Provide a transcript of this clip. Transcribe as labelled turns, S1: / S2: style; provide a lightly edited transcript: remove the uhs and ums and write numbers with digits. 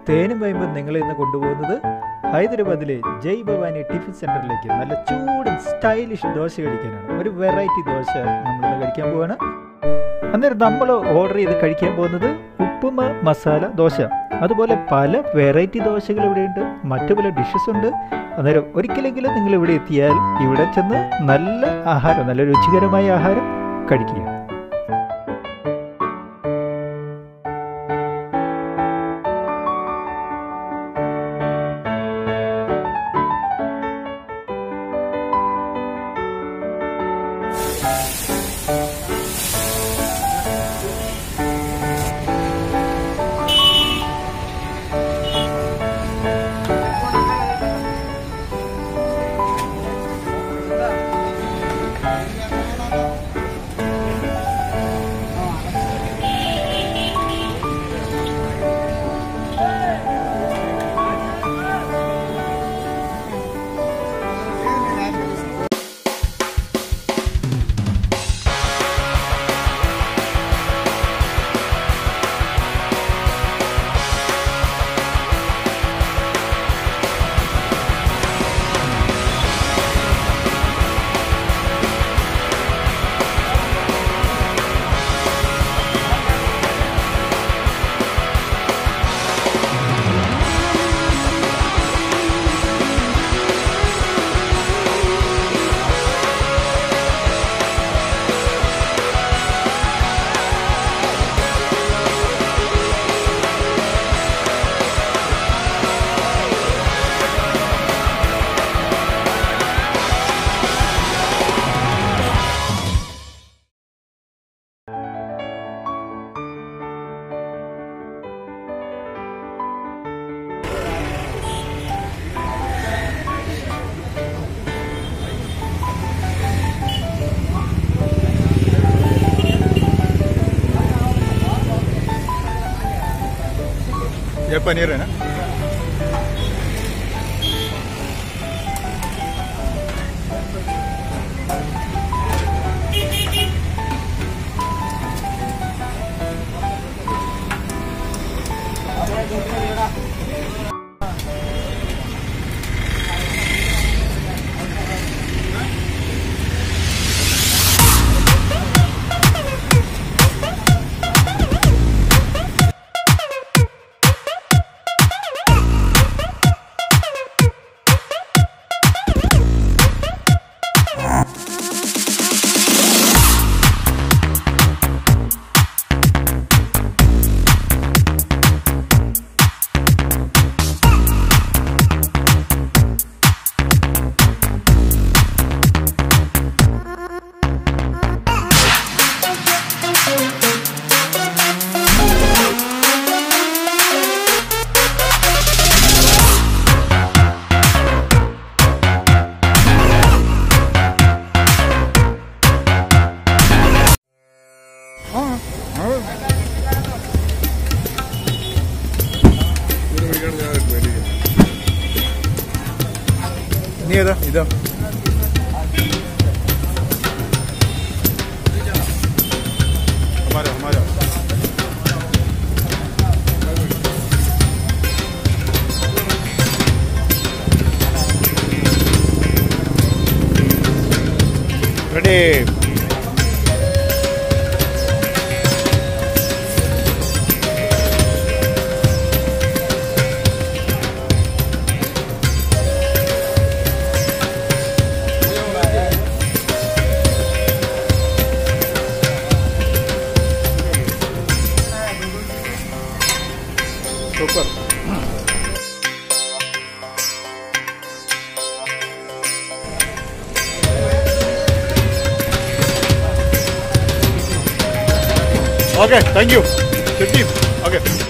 S1: തേനും വൈമ്പും നിങ്ങളെ ഇന്ന് കൊണ്ടുപോകുന്നത് ഹൈദരാബാദിലെ ജയ് ഭവാനി ടിഫിൻ സെന്ററിലേക്ക് നല്ല ചൂടൻ സ്റ്റൈലിഷ് ദോശ കഴിക്കാനാണ്. ഒരു വെറൈറ്റി ദോശ നമ്മളിന്ന് കഴിക്കാൻ പോവാണ്. അന്നേരം നമ്മൾ ഓർഡർ ചെയ്ത് കഴിക്കാൻ പോകുന്നത് ഉപ്പുമ മസാല ദോശ. അതുപോലെ പല വെറൈറ്റി ദോശകൾ ഇവിടെയുണ്ട്, മറ്റു പല ഡിഷസ് ഉണ്ട്. അന്നേരം ഒരിക്കലെങ്കിലും നിങ്ങൾ ഇവിടെ എത്തിയാൽ ഇവിടെ ചെന്ന് നല്ല ആഹാരം, നല്ല രുചികരമായ ആഹാരം കഴിക്കുക.
S2: ये पनीर है ना? ഇതാ ഇതാ हमारा हमारा ready Super. Okay, thank you. Okay.